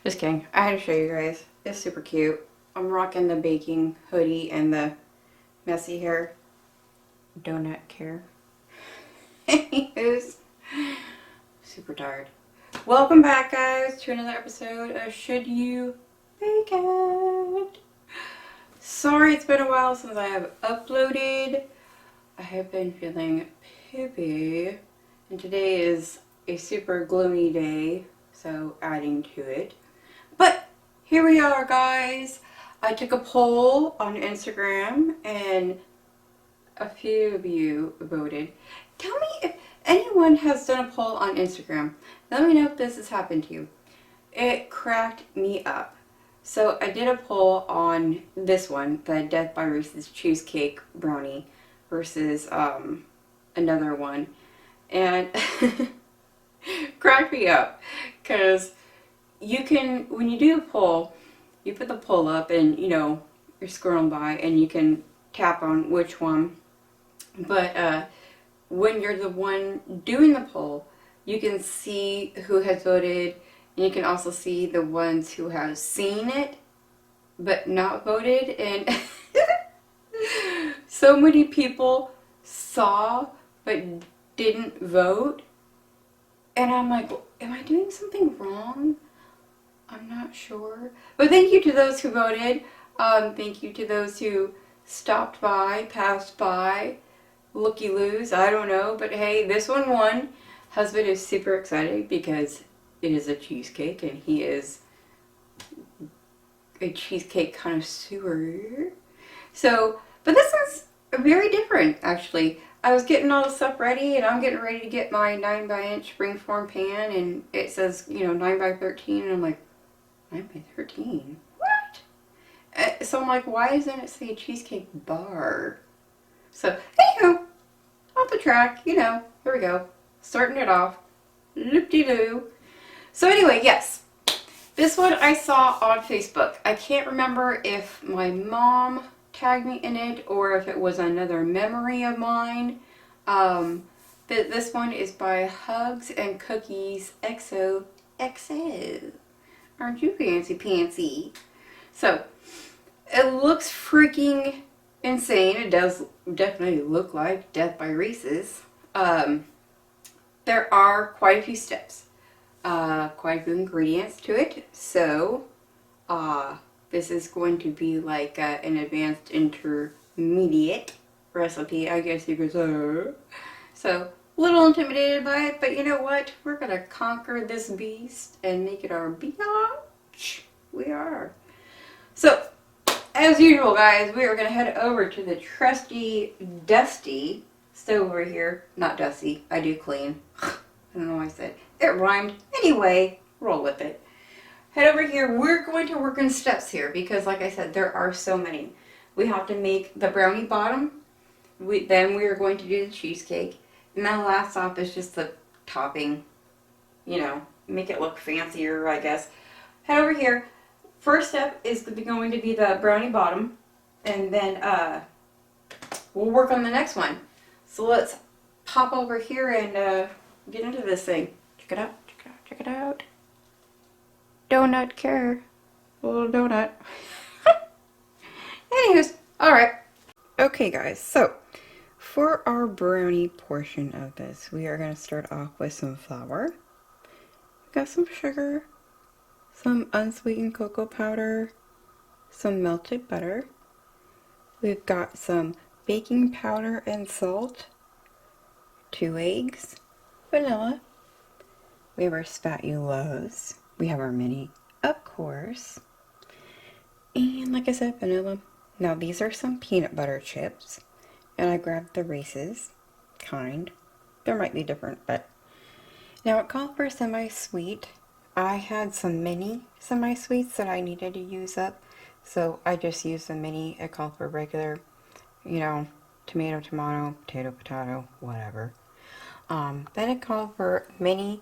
Just kidding. I had to show you guys. It's super cute. I'm rocking the baking hoodie and the messy hair. Donut care. Anywho's, super tired. Welcome back, guys, to another episode of Should You Bake It? Sorry it's been a while since I have uploaded. I have been feeling poopy, and today is a super gloomy day, so adding to it. But here we are, guys. I took a poll on Instagram, and a few of you voted. Tell me if anyone has done a poll on Instagram. Let me know if this has happened to you. It cracked me up. So I did a poll on this one, the Death by Reese's Cheesecake Brownie versus another one. And cracked me up. Because you can, when you do the poll, you put the poll up and, you're scrolling by and you can tap on which one. But when you're the one doing the poll, you can see who has voted, and you can also see the ones who have seen it but not voted. And so many people saw but didn't vote, and I'm like, am I doing something wrong? I'm not sure. But thank you to those who voted. Thank you to those who stopped by, passed by, looky-loos, I don't know. But hey, this one won. Husband is super excited because it is a cheesecake and he is a cheesecake connoisseur. So, but this one's very different, actually. I was getting all the stuff ready, and I'm getting ready to get my 9-inch springform pan, and it says, 9x13, and I'm like, 9x13? What? So I'm like, why doesn't it say cheesecake bar? So, anywho, off the track, here we go. Starting it off. Loop-de-loo. So anyway, yes. This one I saw on Facebook. I can't remember if my mom tagged me in it or if it was another memory of mine. This one is by Hugs and Cookies XOXO. Aren't you fancy pantsy? So, it looks freaking insane. It does definitely look like Death by Reese's. There are quite a few steps, quite a few ingredients to it. So, this is going to be like an advanced intermediate recipe, I guess you could say. So, a little intimidated by it, but you know what? We're going to conquer this beast and make it our biatch. We are. So, as usual, guys, we are going to head over to the trusty, dusty stove over here. Not dusty. I do clean. I don't know why I said it. Rhymed. Anyway, roll with it. Head over here. We're going to work in steps here because, like I said, there are so many. We have to make the brownie bottom. Then we are going to do the cheesecake. And then last off is just the topping. Make it look fancier, I guess. Head over here. First step is going to be the brownie bottom, and then we'll work on the next one. So let's pop over here and get into this thing. Check it out, check it out, check it out. Donut care. A little donut. Anyways, alright. Okay, guys, so for our brownie portion of this, we are going to start off with some flour. We've got some sugar, some unsweetened cocoa powder, some melted butter. We've got some baking powder and salt, 2 eggs, vanilla. We have our spatulas. We have our mini, of course. And like I said, vanilla. Now these are some peanut butter chips. And I grabbed the Reese's kind. There might be different, but now it called for semi-sweet. I had some mini semi-sweets that I needed to use up, so I just used the mini. It called for regular, tomato, potato, whatever. Then it called for mini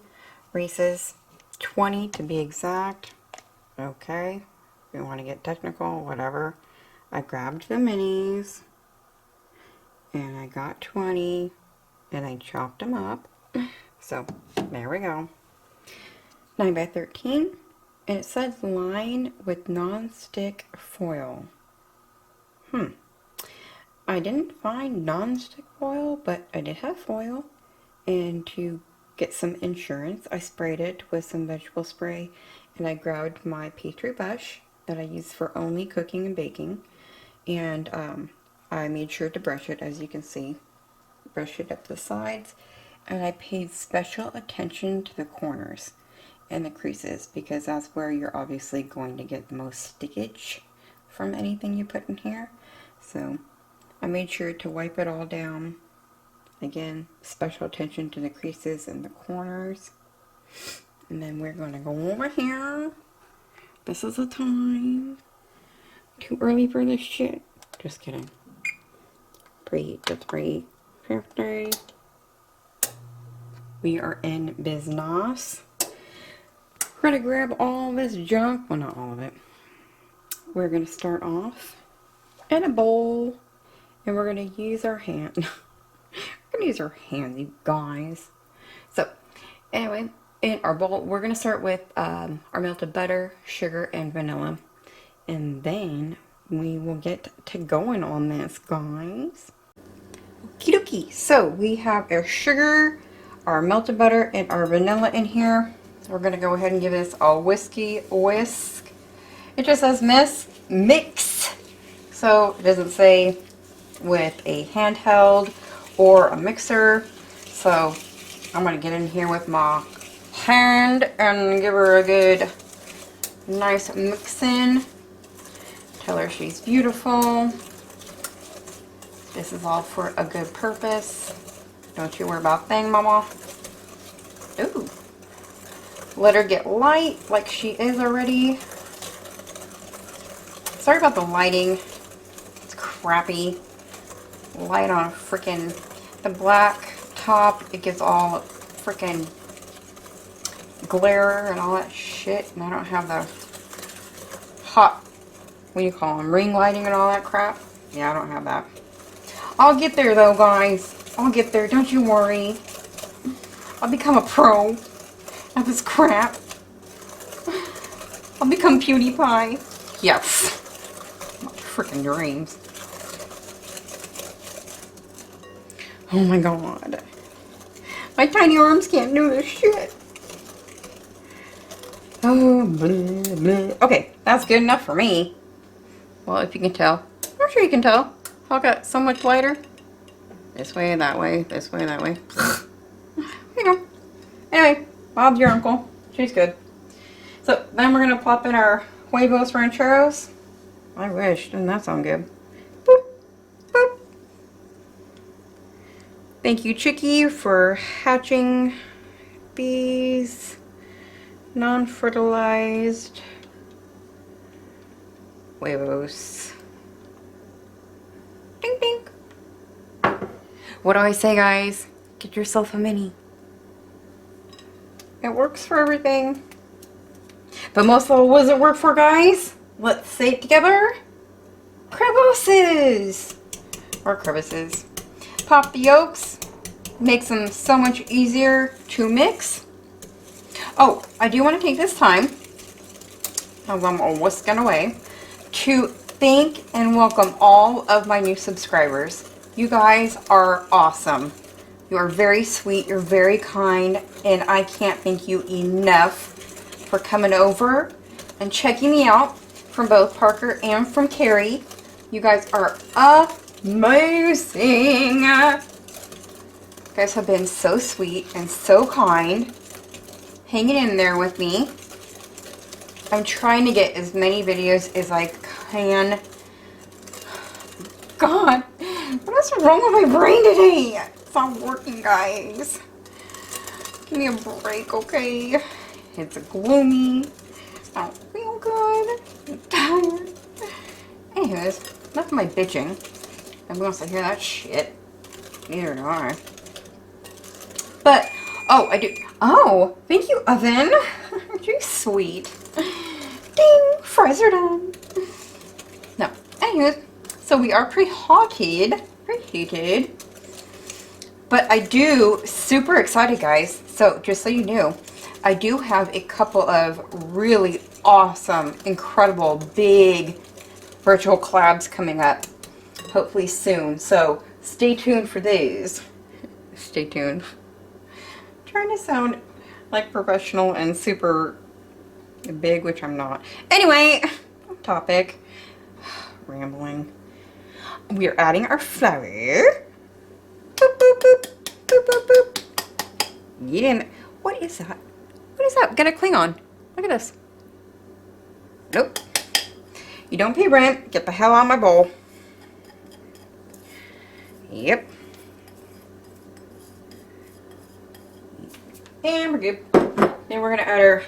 Reese's, 20 to be exact. Okay, if you want to get technical, whatever. I grabbed the minis, and I got 20, and I chopped them up. So, there we go. 9 by 13, And it says line with non-stick foil. I didn't find non-stick foil, but I did have foil. And to get some insurance, I sprayed it with some vegetable spray, and I grabbed my Petri brush that I use for only cooking and baking, and I made sure to brush it, as you can see. Brush it up the sides, and I paid special attention to the corners and the creases, because that's where you're obviously going to get the most stickage from anything you put in here. So I made sure to wipe it all down. Again, special attention to the creases and the corners. And then we're going to go over here. This is the time. Too early for this shit. Just kidding. Preheat to 350. We are in business. We're going to grab all this junk. Well, not all of it. We're going to start off in a bowl. And we're going to use our hand. We're going to use our hands, you guys. So, anyway, in our bowl, we're going to start with our melted butter, sugar, and vanilla. And then we will get to going on this, guys. Okie dokie. So, we have our sugar, our melted butter, and our vanilla in here. We're going to go ahead and give this a whisk. It just says mix. So, it doesn't say with a handheld or a mixer. So I'm going to get in here with my hand and give her a good nice mixin'. Tell her she's beautiful. This is all for a good purpose. Don't you worry about a thing, mama. Ooh. Let her get light like she is already. Sorry about the lighting. It's crappy. Light on freaking the black top. It gives all freaking glare and all that shit. And I don't have the hot, what do you call them, ring lighting and all that crap. Yeah, I don't have that. I'll get there though, guys. I'll get there. Don't you worry. I'll become a pro at this crap. I'll become PewDiePie. Yes. My freaking dreams. Oh my god. My tiny arms can't do this shit. Oh, blah, blah. Okay, that's good enough for me. Well, if you can tell. I'm sure you can tell. I got so much lighter. This way, that way, this way, that way. There you go. Anyway, Bob's your uncle. She's good. So, then we're going to plop in our huevos rancheros. I wish. Doesn't that sound good? Boop. Boop. Thank you, Chicky, for hatching these non-fertilized huevos. Ding, ding. What do I say, guys? Get yourself a mini. It works for everything. But most of all, what does it work for, guys? Let's say it together. Crevices. Or crevices. Pop the yolks. Makes them so much easier to mix. Oh, I do want to take this time, as I'm whisking away, to thank and welcome all of my new subscribers. You guys are awesome. You are very sweet. You're very kind. And I can't thank you enough for coming over and checking me out from both Parker and from Carrie. You guys are amazing. You guys have been so sweet and so kind, hanging in there with me. I'm trying to get as many videos as I can. God, what is wrong with my brain today? It's not working, guys. Give me a break, okay? It's gloomy. I don't feel good. I'm tired. Anyways, enough of my bitching. Nobody wants to hear that shit. Neither do I. But, oh, I do. Oh, thank you, oven. You're sweet. Ding, fries are done. No, anyways, so we are preheated. But I do, super excited, guys. So, just so you know, I do have a couple of really awesome, incredible, big virtual collabs coming up, hopefully soon. So stay tuned for these. Stay tuned. I'm trying to sound like professional and super big, which I'm not. Anyway, on topic. Rambling. We are adding our flour. Boop, boop, boop, boop, boop, boop. Get in. What is that? What is that? Got a Klingon. Look at this. Nope. You don't pay rent. Get the hell out of my bowl. Yep. And we're good. Then we're going to add our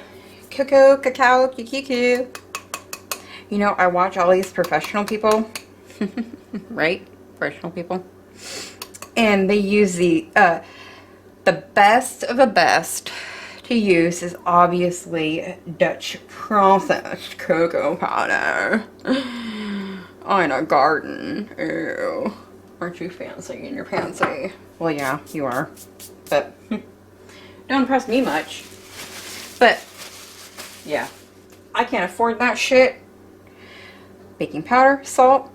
cacao, kiki. You know, I watch all these professional people. Right? Professional people. And they use the best of the best to use is obviously Dutch processed cocoa powder. On a garden. Ew. Aren't you fancy in your fancy? Well, yeah, you are. But don't impress me much. But yeah, I can't afford that shit. Baking powder, salt,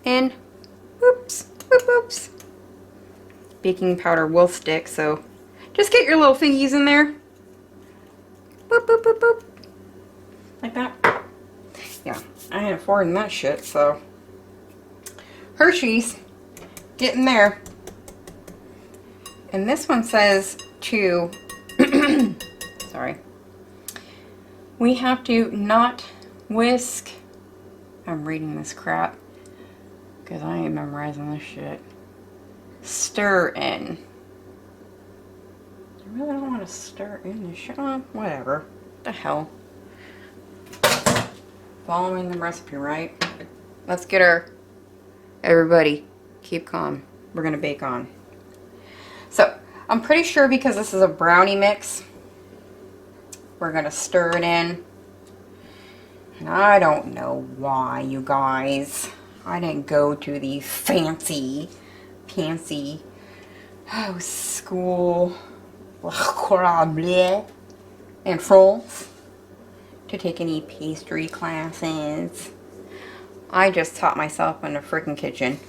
and whoops. Baking powder will stick, so just get your little fingies in there. Boop, boop, boop, boop. Like that. Yeah, I ain't affording that shit, so. Hershey's, get in there. And this one says to, sorry, we have to not whisk. I'm reading this crap because I ain't memorizing this shit. Stir in. I really don't want to stir in this shit. Oh, whatever. What the hell. Following the recipe, right? Let's get her. Everybody, keep calm. We're going to bake on. So, I'm pretty sure because this is a brownie mix, we're going to stir it in. And I don't know why, you guys. I didn't go to the fancy school in France to take any pastry classes. I just taught myself in the freaking kitchen.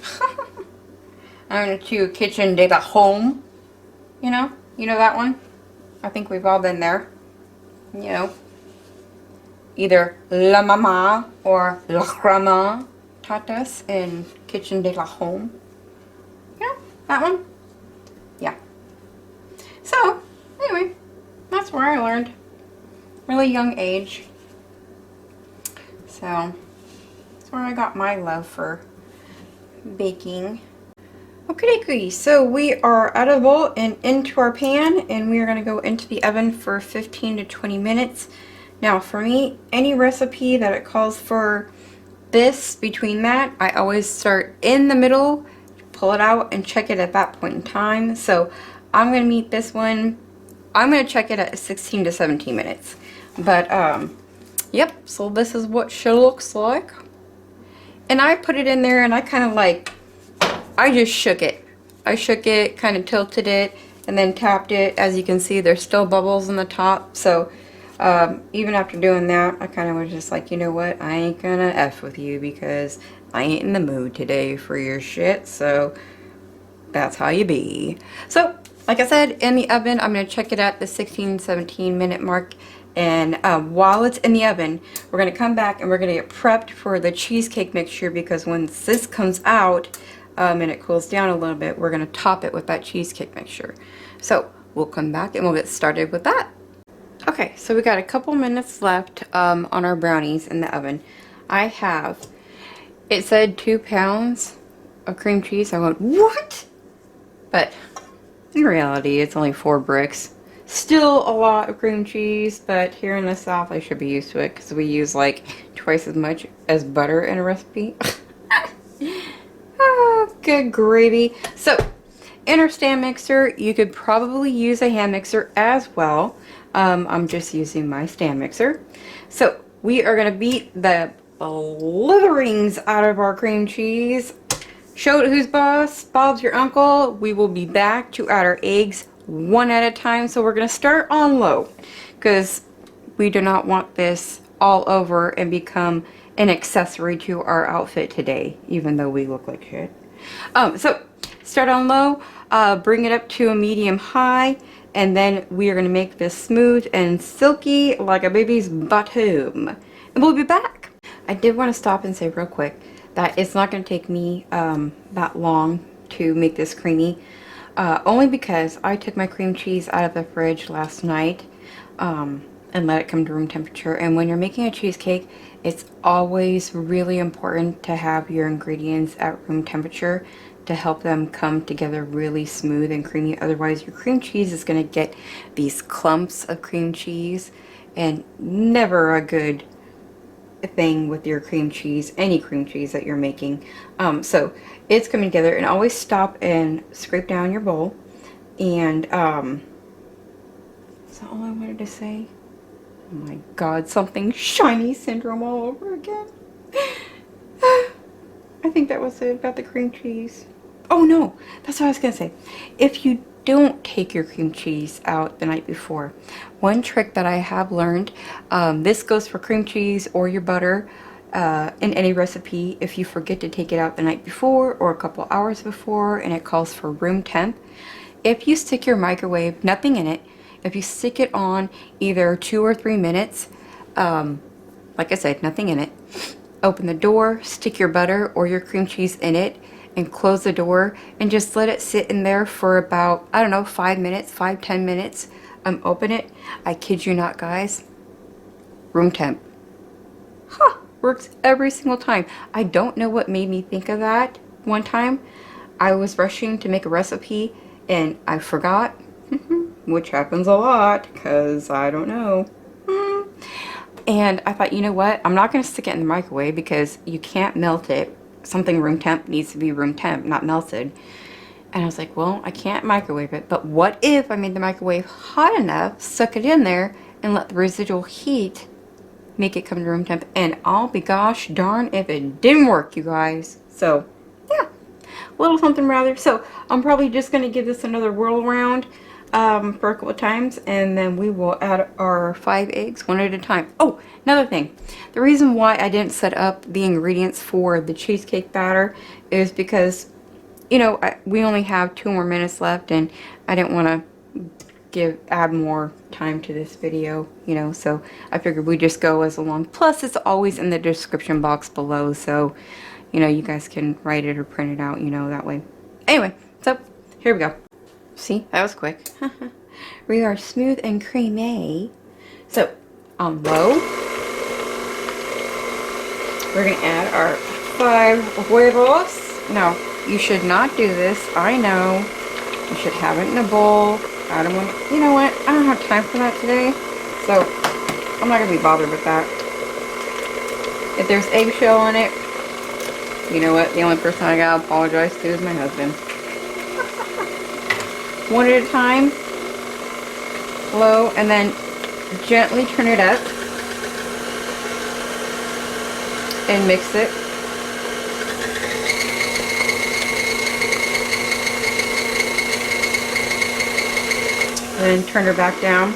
I went to Kitchen de la Home. You know that one? I think we've all been there. You know, either La Mama or La Grandma taught us in Kitchen de la Home. Yeah, that one. Yeah. So, anyway, that's where I learned. Really young age. So, that's where I got my love for baking. Okay, so we are out of bowl and into our pan, and we are going to go into the oven for 15 to 20 minutes. Now, for me, any recipe that it calls for this, between that, I always start in the middle, pull it out, and check it at that point in time. So, I'm going to meet this one. I'm going to check it at 16 to 17 minutes. But, yep, so this is what she looks like. And I put it in there, and I kind of like, I just shook it. I shook it, kind of tilted it, and then tapped it. As you can see, there's still bubbles on the top. So, even after doing that, I kind of was just like, you know what? I ain't gonna F with you because I ain't in the mood today for your shit. So, that's how you be. So, like I said, in the oven, I'm gonna check it at the 16-17 minute mark. And while it's in the oven, we're gonna come back and we're gonna get prepped for the cheesecake mixture, because once this comes out, and it cools down a little bit, we're going to top it with that cheesecake mixture. So we'll come back and we'll get started with that. Okay, so we got a couple minutes left on our brownies in the oven. I have, it said 2 pounds of cream cheese. I went, what? But in reality, it's only 4 bricks. Still a lot of cream cheese, but here in the South, I should be used to it because we use like twice as much as butter in a recipe. Oh, good gravy. So, in our stand mixer, you could probably use a hand mixer as well. I'm just using my stand mixer. So, we are going to beat the slitherings out of our cream cheese. Show it who's boss. Bob's your uncle. We will be back to add our eggs one at a time. So, we're going to start on low because we do not want this all over and become an accessory to our outfit today, even though we look like shit. So start on low, bring it up to a medium high, and then we are going to make this smooth and silky like a baby's bottom. And we'll be back. I did want to stop and say real quick that it's not going to take me that long to make this creamy. Only because I took my cream cheese out of the fridge last night and let it come to room temperature. And when you're making a cheesecake, it's always really important to have your ingredients at room temperature to help them come together really smooth and creamy. Otherwise, your cream cheese is going to get these clumps of cream cheese, and never a good thing with your cream cheese, any cream cheese that you're making. So it's coming together, and always stop and scrape down your bowl. And is that all I wanted to say? Oh my god, something shiny syndrome all over again. I think that was it about the cream cheese. Oh no, that's what I was gonna say. If you don't take your cream cheese out the night before, one trick that I have learned, this goes for cream cheese or your butter in any recipe. If you forget to take it out the night before or a couple hours before and it calls for room temp, if you stick your microwave, nothing in it, if you stick it on either 2 or 3 minutes, like I said, nothing in it, open the door, stick your butter or your cream cheese in it, and close the door and just let it sit in there for about, I don't know, 5 minutes, 5-10 minutes. Open it. I kid you not, guys. Room temp. Huh. Works every single time. I don't know what made me think of that. One time, I was rushing to make a recipe and I forgot, which happens a lot because I don't know. And I thought, you know what? I'm not going to stick it in the microwave because you can't melt it. Something room temp needs to be room temp, not melted. And I was like, well, I can't microwave it, but what if I made the microwave hot enough, stuck it in there, and let the residual heat make it come to room temp? And I'll be gosh darn if it didn't work, you guys. So, yeah, a little something rather. So, I'm probably just going to give this another whirl around for a couple of times, and then we will add our 5 eggs one at a time. Oh, another thing. The reason why I didn't set up the ingredients for the cheesecake batter is because, you know, we only have 2 more minutes left, and I didn't want to add more time to this video, you know, so I figured we'd just go as along. Plus, it's always in the description box below, so, you know, you guys can write it or print it out, you know, that way. Anyway, so here we go. See, that was quick. We are smooth and creamy. So, on low, we're going to add our 5 huevos. No, you should not do this. I know. You should have it in a bowl. I don't want to, you know what? I don't have time for that today. So, I'm not going to be bothered with that. If there's eggshell on it, you know what? The only person I got to apologize to is my husband. One at a time, low, and then gently turn it up and mix it. And then turn her back down.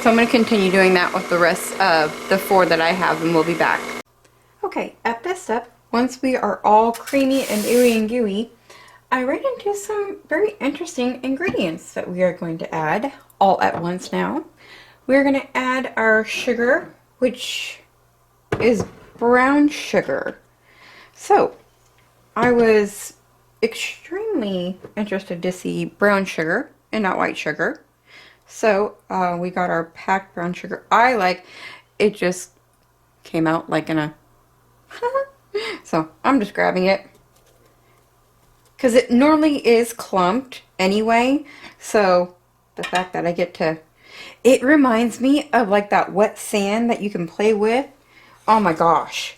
So I'm going to continue doing that with the rest of the 4 that I have, and we'll be back. Okay, at this step, once we are all creamy and ooey and gooey, I ran into some very interesting ingredients that we are going to add all at once now. We're going to add our sugar, which is brown sugar. So, I was extremely interested to see brown sugar and not white sugar. So, we got our packed brown sugar. I like, it just came out like in a, so I'm just grabbing it. Because it normally is clumped anyway, so the fact that I get to, it reminds me of like that wet sand that you can play with. Oh my gosh,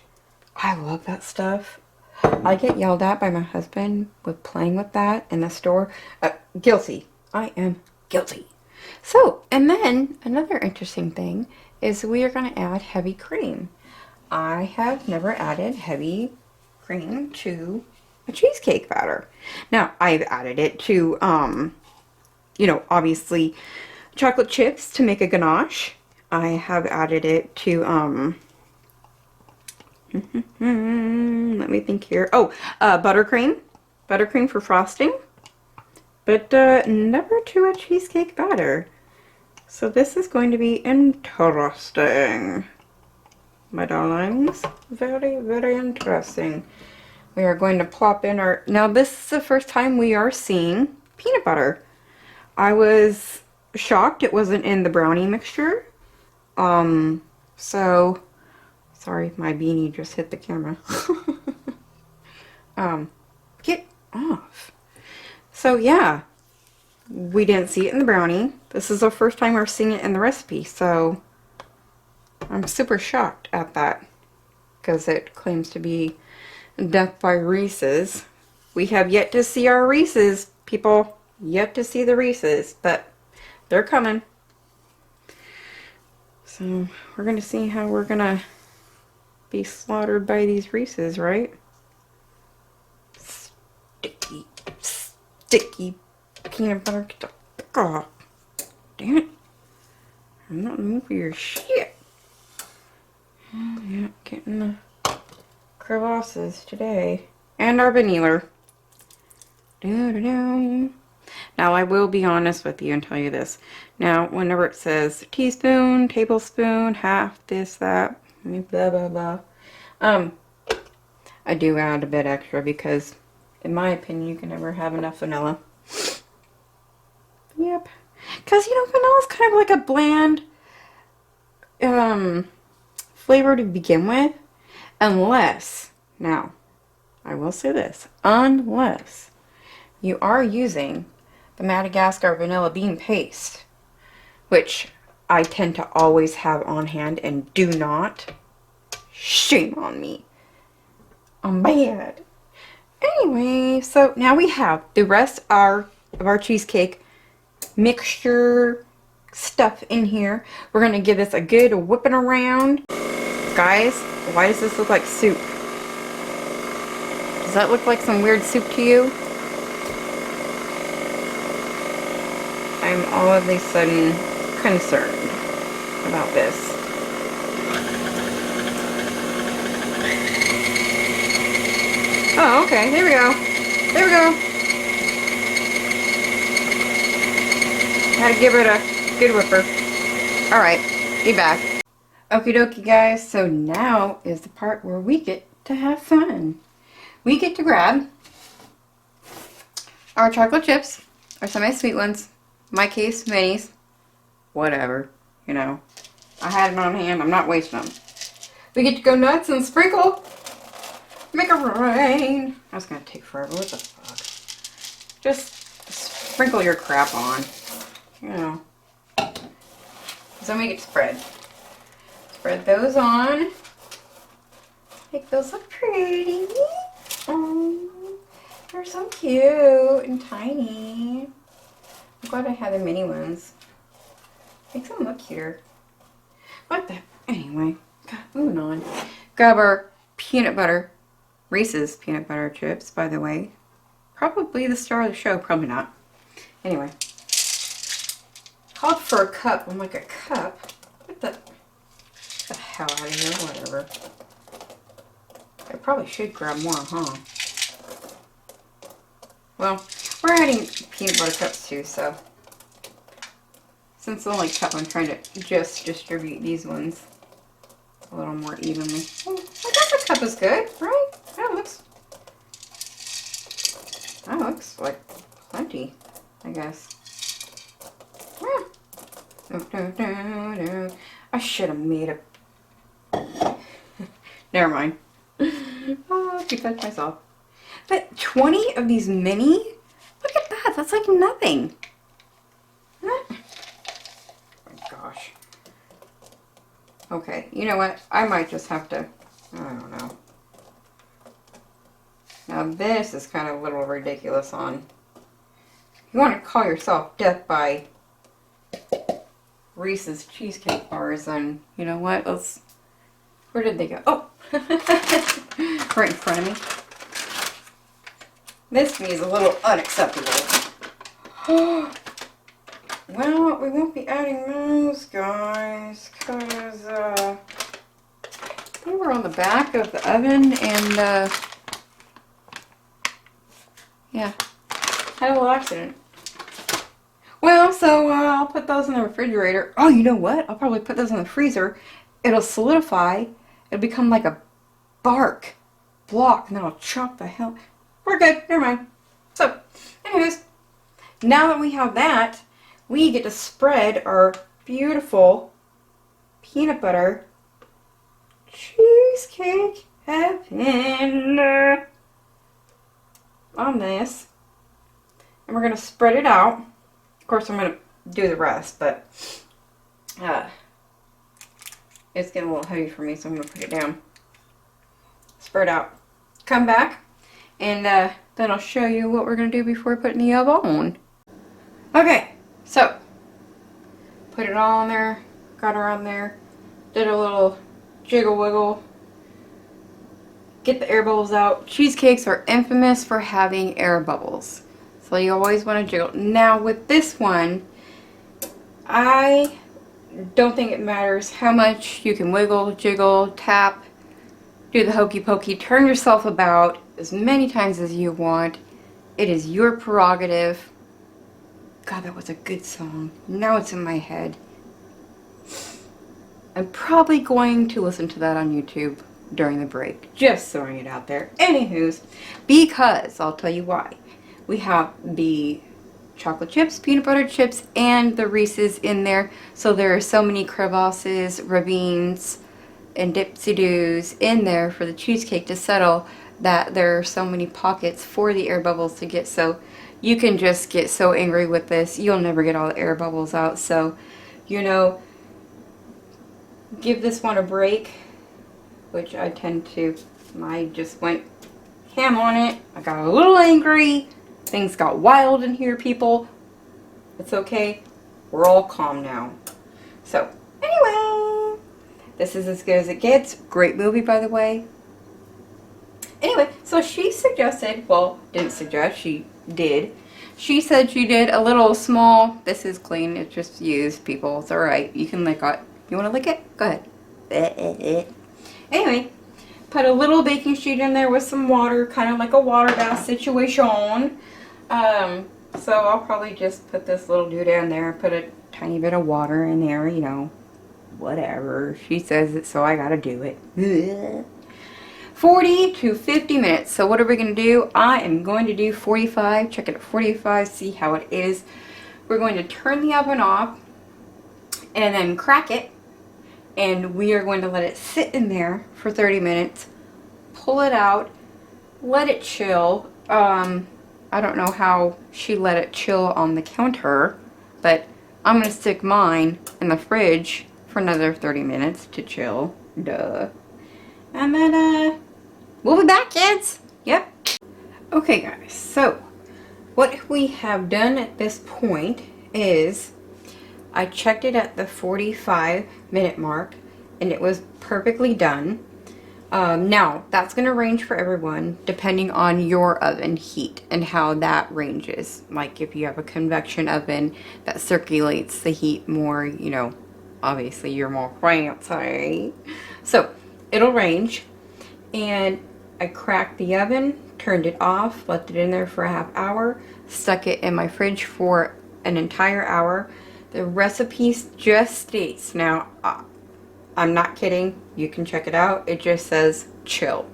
I love that stuff. I get yelled at by my husband with playing with that in the store. Guilty. I am guilty. So, and then another interesting thing is we are going to add heavy cream. I have never added heavy cream to a cheesecake batter. Now, I've added it to, you know, obviously chocolate chips to make a ganache. I have added it to, let me think here. Oh, buttercream. Buttercream for frosting. But never to a cheesecake batter. So this is going to be interesting, my darlings. Very, very interesting. We are going to plop in our... Now this is the first time we are seeing peanut butter. I was shocked it wasn't in the brownie mixture. So... Sorry, my beanie just hit the camera. Get off. So yeah, we didn't see it in the brownie. This is the first time we're seeing it in the recipe, so I'm super shocked at that because it claims to be death by Reese's. We have yet to see our Reese's, people. Yet to see the Reese's, but they're coming. So we're gonna see how we're gonna be slaughtered by these Reese's, right? Sticky, sticky peanut butter. Get the fuck off. Damn it. I'm not in the mood for your shit. Oh, yeah, getting the crevasses today. And our vanilla. Doo-doo-doo. Now, I will be honest with you and tell you this. Now, whenever it says teaspoon, tablespoon, half, this, that, blah, blah, blah. I do add a bit extra because, in my opinion, you can never have enough vanilla. Yep. Because, you know, vanilla is kind of like a bland flavor to begin with. Unless, now, I will say this, unless you are using the Madagascar vanilla bean paste, which I tend to always have on hand and do not. Shame on me. I'm bad. Anyway, so now we have the rest of our cheesecake mixture stuff in here. We're going to give this a good whipping around. Guys, why does this look like soup? Does that look like some weird soup to you? I'm all of a sudden concerned about this. Oh, okay. There we go. There we go. Gotta give it a good whipper. Alright, be back. Okie dokie, guys. So now is the part where we get to have fun. We get to grab our chocolate chips, our semi-sweet ones, in my case, minis, whatever, you know. I had them on hand. I'm not wasting them. We get to go nuts and sprinkle. Make it rain. That's gonna take forever. What the fuck? Just sprinkle your crap on. You know. So make it spread. Spread those on. Make those look pretty. Oh, they're so cute and tiny. I'm glad I had the mini ones. Makes them look cuter. What the? Anyway, God, moving on. Grab our peanut butter. Reese's peanut butter chips, by the way. Probably the star of the show, probably not. Anyway. Called for a cup. I'm like, a cup? What the? Get the hell out of here, whatever. I probably should grab more, huh? Well, we're adding peanut butter cups too, so. Since the only cup, I'm trying to just distribute these ones a little more evenly. Oh, I guess a cup is good, right? That looks like plenty, I guess. I should have made a... Never mind. Oh, I keep that to myself. But 20 of these mini? Look at that. That's like nothing. Oh my gosh. Okay, you know what? I might just have to... I don't know. Now this is kind of a little ridiculous on... You want to call yourself death by Reese's cheesecake bars, and you know what? Let's... Where did they go? Oh! Right in front of me. This to me is a little unacceptable. Well, we won't be adding those, guys, because they were on the back of the oven, and yeah, had a little accident. Well, so I'll put those in the refrigerator. Oh, you know what? I'll probably put those in the freezer. It'll solidify. It'll become like a bark block, and then I'll chop the hell. We're good. Never mind. So, anyways, now that we have that, we get to spread our beautiful peanut butter cheesecake heaven on this. And we're going to spread it out. Of course, I'm going to do the rest, but it's getting a little heavy for me, so I'm going to put it down. Spread out. Come back, and then I'll show you what we're going to do before we put it in the oven. Okay, so put it all on there, got her on there, did a little jiggle wiggle, get the air bubbles out. Cheesecakes are infamous for having air bubbles, so you always want to jiggle. Now with this one, I don't think it matters how much you can wiggle, jiggle, tap, do the hokey pokey, turn yourself about as many times as you want. It is your prerogative. God, that was a good song. Now it's in my head. I'm probably going to listen to that on YouTube during the break. Just throwing it out there. Anywho's, because I'll tell you why. We have the chocolate chips, peanut butter chips, and the Reese's in there. So there are so many crevasses, ravines, and dipsy-doos in there for the cheesecake to settle that there are so many pockets for the air bubbles to get. So you can just get so angry with this, you'll never get all the air bubbles out. So, you know, give this one a break, which I tend to. I just went ham on it. I got a little angry. Things got wild in here, people. It's okay. We're all calm now. So, anyway, this is as good as it gets. Great movie, by the way. Anyway, so she suggested, well, didn't suggest, she did. She said she did a little small, this is clean, it's just used, people. It's alright. You can lick it. You want to lick it? Go ahead. Anyway, put a little baking sheet in there with some water, kind of like a water bath situation. So I'll probably just put this little dude in there, put a tiny bit of water in there, you know, whatever. She says it, so I gotta do it. 40 to 50 minutes. So what are we going to do? I am going to do 45. Check it at 45, see how it is. We're going to turn the oven off and then crack it. And we are going to let it sit in there for 30 minutes. Pull it out. Let it chill. I don't know how she let it chill on the counter, but I'm going to stick mine in the fridge for another 30 minutes to chill. Duh. And then, we'll be back, kids. Yep. Okay, guys. So, what we have done at this point is I checked it at the 45-minute mark, and it was perfectly done. Now, that's going to range for everyone, depending on your oven heat and how that ranges. Like, if you have a convection oven that circulates the heat more, you know, obviously you're more fancy. So, it'll range. And I cracked the oven, turned it off, left it in there for a half hour, stuck it in my fridge for an entire hour. The recipe just states, now I'm not kidding, you can check it out, it just says chill.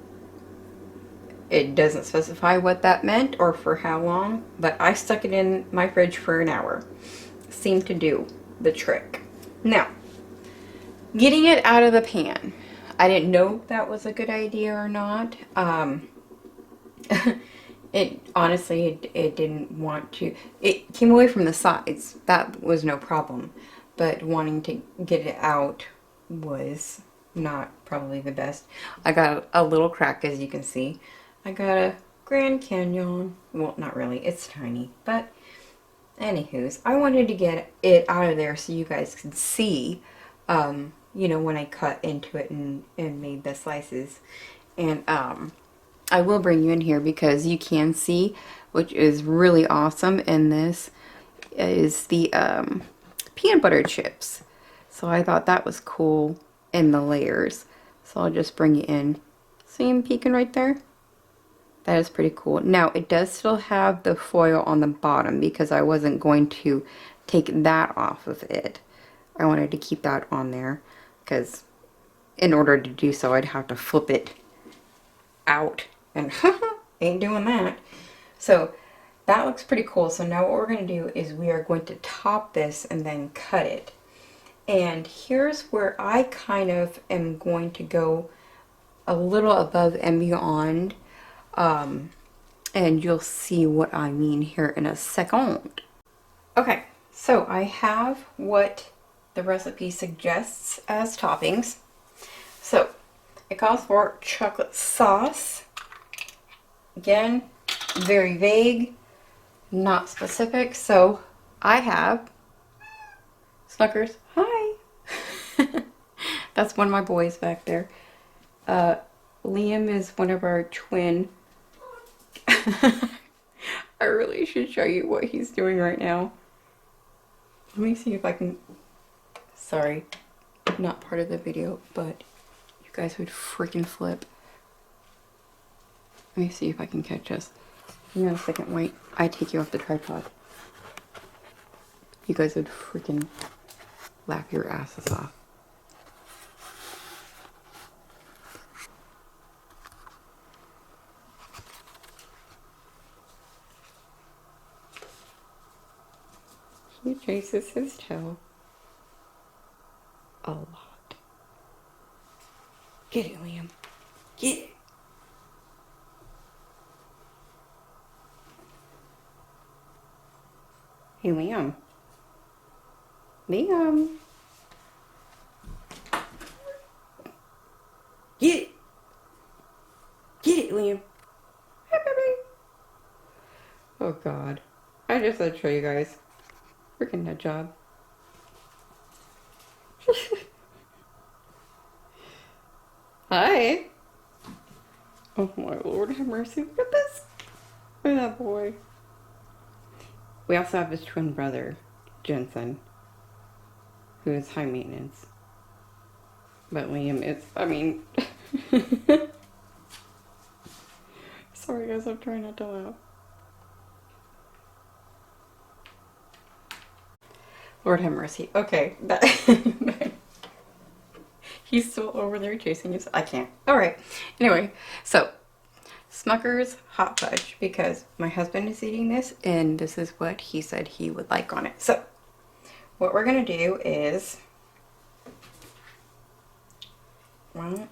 It doesn't specify what that meant or for how long, but I stuck it in my fridge for an hour. Seemed to do the trick. Now, getting it out of the pan. I didn't know if that was a good idea or not. It honestly, it didn't want to. It came away from the sides. That was no problem. But wanting to get it out was not probably the best. I got a little crack, as you can see. I got a Grand Canyon. Well, not really. It's tiny. But, anywho's, I wanted to get it out of there so you guys could see, you know, when I cut into it and made the slices. And I will bring you in here because you can see, which is really awesome in this. is the peanut butter chips. So I thought that was cool in the layers. So I'll just bring it in. See him peeking right there? That is pretty cool. Now it does still have the foil on the bottom because I wasn't going to take that off of it. I wanted to keep that on there because in order to do so I'd have to flip it out and ain't doing that. So that looks pretty cool. So now what we're going to do is we are going to top this and then cut it. And here's where I kind of am going to go a little above and beyond. And you'll see what I mean here in a second. Okay, so I have what the recipe suggests as toppings. So it calls for chocolate sauce. Again, very vague, not specific. So I have Smuckers. Hi. That's one of my boys back there. Liam is one of our twin. I really should show you what he's doing right now. Let me see if I can. Sorry, not part of the video, but you guys would freaking flip. Let me see if I can catch us. Hang on a second, wait. I take you off the tripod. You guys would freaking laugh your asses off. He chases his tail a lot. Get it, Liam. Get it. Hey, Liam. Liam. Get it. Get it, Liam. Hi, baby. Oh, God. I just had to show you guys. Freaking nut job. Hi. Oh my Lord, have mercy. Look at this. Look at that boy. We also have his twin brother, Jensen, who is high maintenance. But Liam is, I mean... Sorry guys, I'm trying not to laugh. Lord have mercy. Okay, that he's still over there chasing us. I can't. Alright. Anyway, so Smuckers hot fudge because my husband is eating this and this is what he said he would like on it. So what we're gonna do is I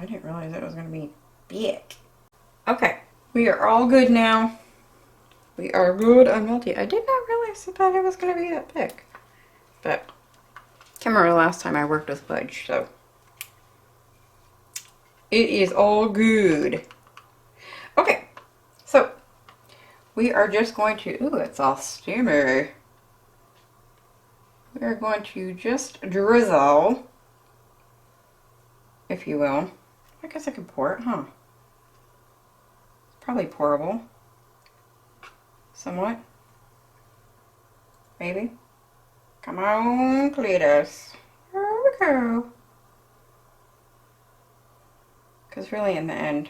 didn't realize it was gonna be big. Okay, we are all good now. We are good and melty. I did not realize that it was going to be that big. But, can't remember the last time I worked with fudge, so. It is all good. Okay, so. We are just going to, ooh, it's all steamy. We are going to just drizzle, if you will. I guess I could pour it, huh? It's probably pourable. Somewhat. Maybe. Come on, Cletus. Here we go. Because really in the end,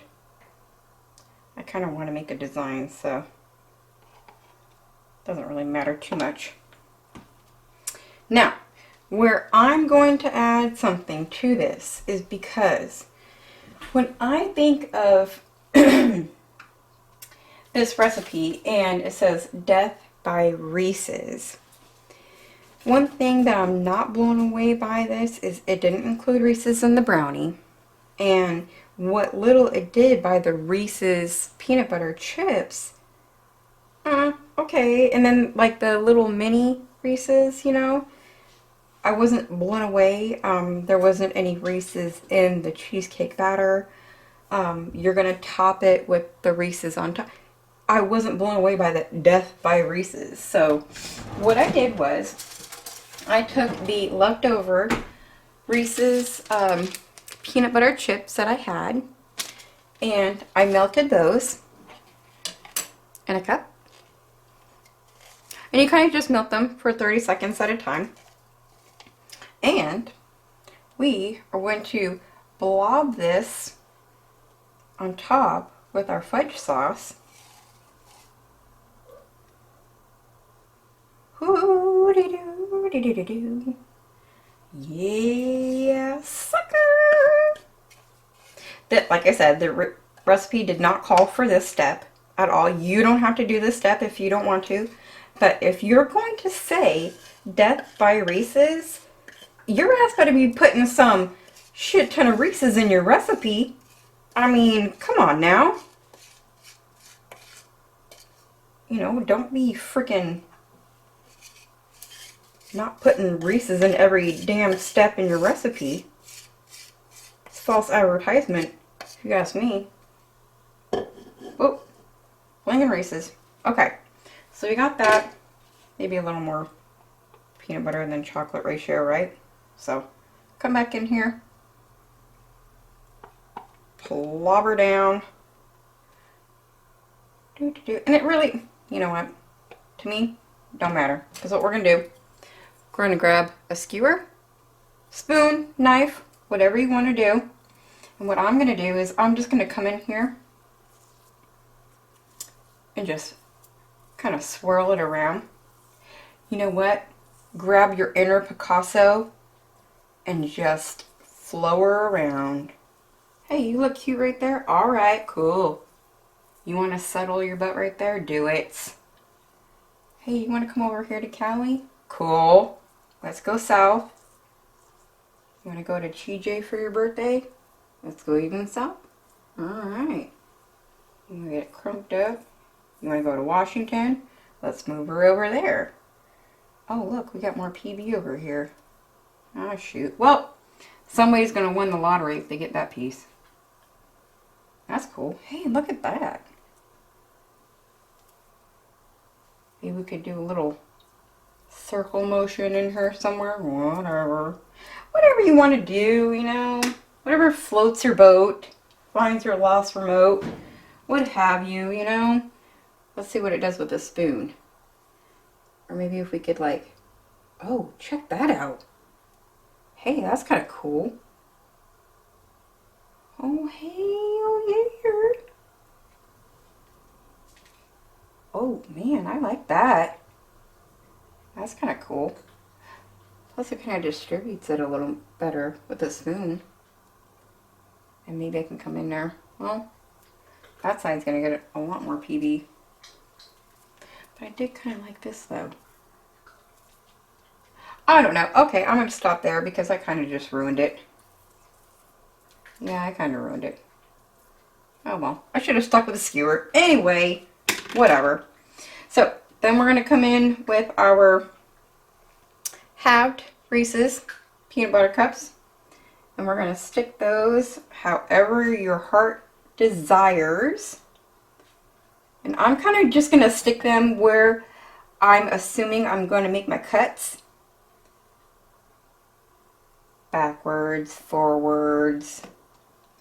I kind of want to make a design, so it doesn't really matter too much. Now, where I'm going to add something to this is because when I think of this recipe and it says death by Reese's. One thing that I'm not blown away by this is it didn't include Reese's in the brownie, and what little it did by the Reese's peanut butter chips, okay, and then like the little mini Reese's, you know, I wasn't blown away. There wasn't any Reese's in the cheesecake batter. You're gonna top it with the Reese's on top. I wasn't blown away by the death by Reese's. So what I did was I took the leftover Reese's peanut butter chips that I had and I melted those in a cup. And you kind of just melt them for 30 seconds at a time. And we are going to blob this on top with our fudge sauce. Hoo-dee-doo-dee-doo-doo-doo. Yeah, sucker! That, like I said, the recipe did not call for this step at all. You don't have to do this step if you don't want to. But if you're going to say death by Reese's, your ass better be putting some shit ton of Reese's in your recipe. I mean, come on now. You know, don't be freaking not putting Reese's in every damn step in your recipe. It's false advertisement, if you ask me. Oh, flinging Reese's. Okay, so we got that. Maybe a little more peanut butter than chocolate ratio, right? So, come back in here. Plobber down. And it really, you know what, to me, don't matter. Because what we're going to do, we're going to grab a skewer, spoon, knife, whatever you want to do. And what I'm going to do is I'm just going to come in here and just kind of swirl it around. You know what? Grab your inner Picasso and just flow her around. Hey, you look cute right there. All right, cool. You want to settle your butt right there? Do it. Hey, you want to come over here to Cali? Cool. Let's go south. You want to go to TJ for your birthday? Let's go even south. All right. You want to get it crunked up? You want to go to Washington? Let's move her over there. Oh, look, we got more PB over here. Oh, shoot. Well, somebody's going to win the lottery if they get that piece. That's cool. Hey, look at that. Maybe we could do a little circle motion in her somewhere. Whatever. Whatever you want to do, you know. Whatever floats your boat. Finds your lost remote. What have you, you know. Let's see what it does with a spoon. Or maybe if we could like... Oh, check that out. Hey, that's kind of cool. Oh, hey, oh, yeah. Oh, man, I like that. That's kind of cool. Plus, it kind of distributes it a little better with a spoon. And maybe I can come in there. Well, that side's going to get a lot more PB. But I did kind of like this, though. I don't know. Okay, I'm going to stop there because I kind of just ruined it. Yeah, I kind of ruined it. Oh well, I should have stuck with a skewer. Anyway, whatever. So, then we're going to come in with our halved Reese's peanut butter cups. And we're going to stick those however your heart desires. And I'm kind of just going to stick them where I'm assuming I'm going to make my cuts. Backwards, forwards,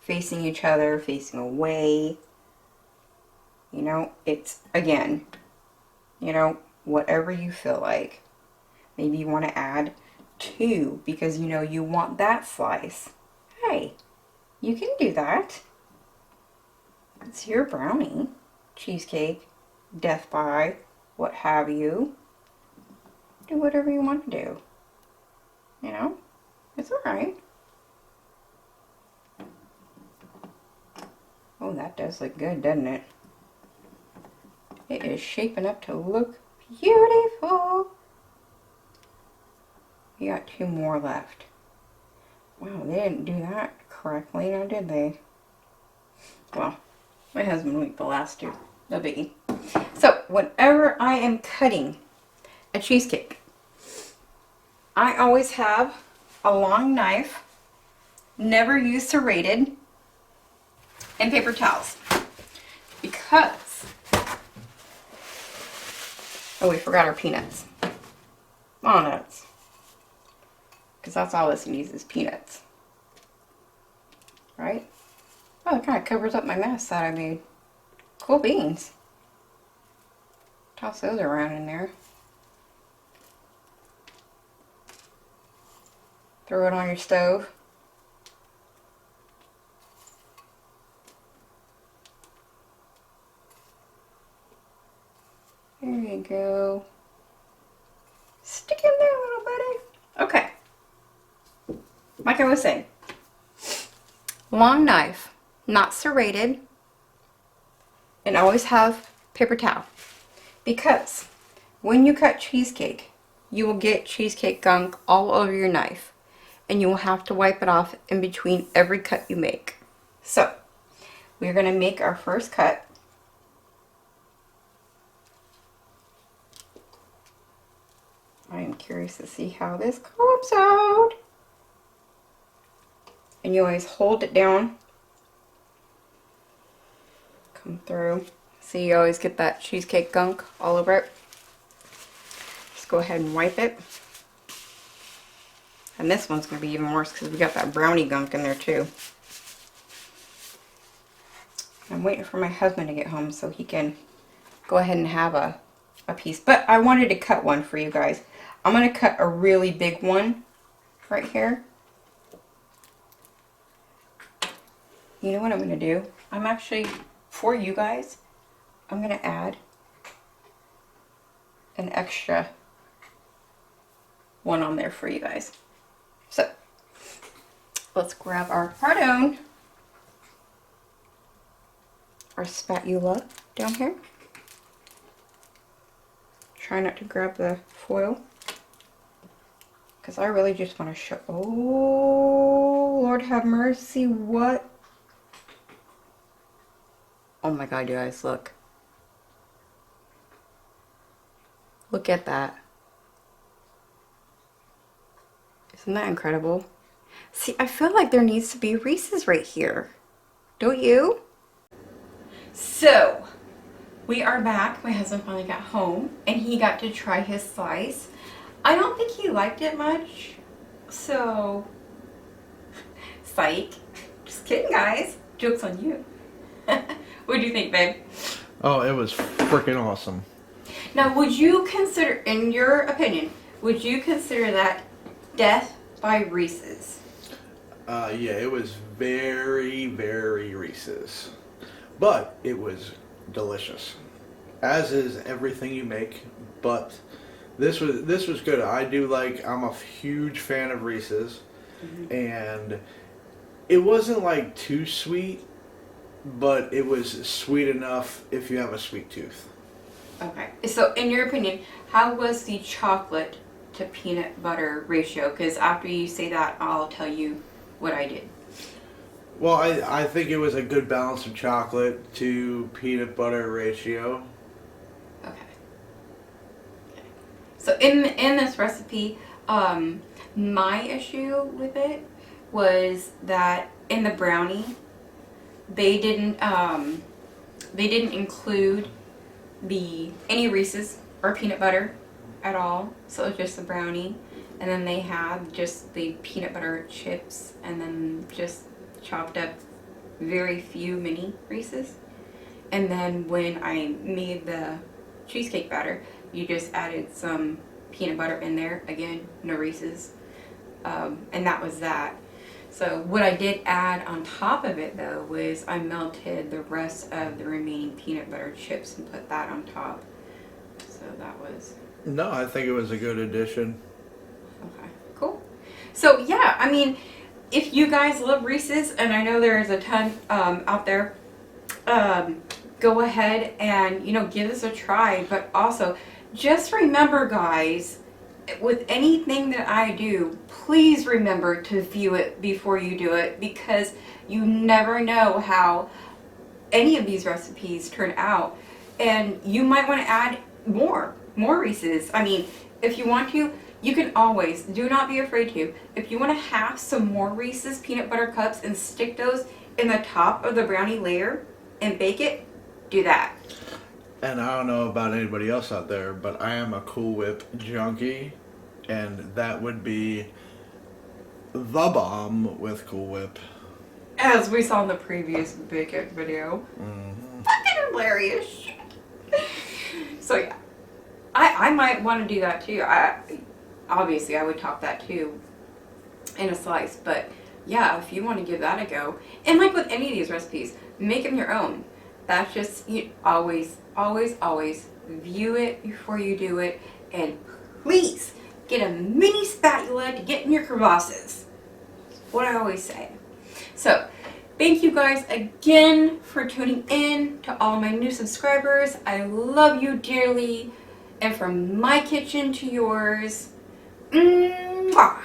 facing each other, facing away. You know, it's, again, you know, whatever you feel like. Maybe you want to add 2 because, you know, you want that slice. Hey, you can do that. It's your brownie, cheesecake, death by, what have you. Do whatever you want to do. You know, it's alright. Oh, that does look good, doesn't it? It is shaping up to look beautiful. We got 2 more left. Wow, they didn't do that correctly, now did they? Well, my husband will eat the last 2. No biggie. So, whenever I am cutting a cheesecake, I always have a long knife, never use serrated, and paper towels. Because, oh, we forgot our peanuts. Walnuts. Because that's all this needs is peanuts. Right? Oh, it kind of covers up my mess that I made. Cool beans. Toss those around in there. Throw it on your stove. There you go. Stick in there, little buddy. Okay. Like I was saying, long knife, not serrated, and always have paper towel. Because when you cut cheesecake, you will get cheesecake gunk all over your knife, and you will have to wipe it off in between every cut you make. So, we're going to make our first cut. I am curious to see how this comes out. And you always hold it down. Come through. See, you always get that cheesecake gunk all over it. Just go ahead and wipe it. And this one's going to be even worse because we got that brownie gunk in there too. I'm waiting for my husband to get home so he can go ahead and have a piece. But I wanted to cut one for you guys. I'm going to cut a really big one right here. You know what I'm going to do? I'm actually, for you guys, I'm going to add an extra one on there for you guys. So, let's grab our pardon, our spatula down here. Try not to grab the foil, because I really just want to show, oh, Lord have mercy, what? Oh my God, you guys, look. Look at that. Isn't that incredible? See, I feel like there needs to be Reese's right here. Don't you? So, we are back. My husband finally got home and he got to try his slice. I don't think he liked it much. So, psych. Just kidding, guys. Joke's on you. What do you think, babe? Oh, it was freaking awesome. Now, would you consider, in your opinion, would you consider that death by Reese's? Yeah, it was very, very Reese's. But it was delicious. As is everything you make, but this was good. I'm a huge fan of Reese's. Mm-hmm. And it wasn't like too sweet, but it was sweet enough if you have a sweet tooth. Okay. So, in your opinion, how was the chocolate to peanut butter ratio? Because after you say that, I'll tell you what I did. Well, I think it was a good balance of chocolate to peanut butter ratio. Okay. So in this recipe, my issue with it was that in the brownie, they didn't include any Reese's or peanut butter at all. So it was just the brownie, and then they had just the peanut butter chips, and then just chopped up very few mini Reese's. And then when I made the cheesecake batter, you just added some peanut butter in there. Again, no Reese's. And that was that. So what I did add on top of it though was I melted the rest of the remaining peanut butter chips and put that on top. So that was... No, I think it was a good addition. Okay, cool. So yeah, I mean, if you guys love Reese's, and I know there's a ton out there, go ahead and, give this a try. But also, just remember, guys, with anything that I do, please remember to view it before you do it, because you never know how any of these recipes turn out. And you might want to add more Reese's. I mean, if you want to, you can always, do not be afraid to. If you want to have some more Reese's peanut butter cups and stick those in the top of the brownie layer and bake it, do that. And I don't know about anybody else out there, but I am a Cool Whip junkie, and that would be the bomb with Cool Whip. As we saw in the previous bake it video. Mm-hmm. Fucking hilarious. So yeah, I might want to do that too. Obviously I would top that too in a slice, but yeah, if you want to give that a go, and like with any of these recipes, make them your own. That's just, you always view it before you do it, and please get a mini spatula to get in your crevasses. What I always say. So thank you guys again for tuning in. To all my new subscribers, I love you dearly, and from my kitchen to yours, mwah.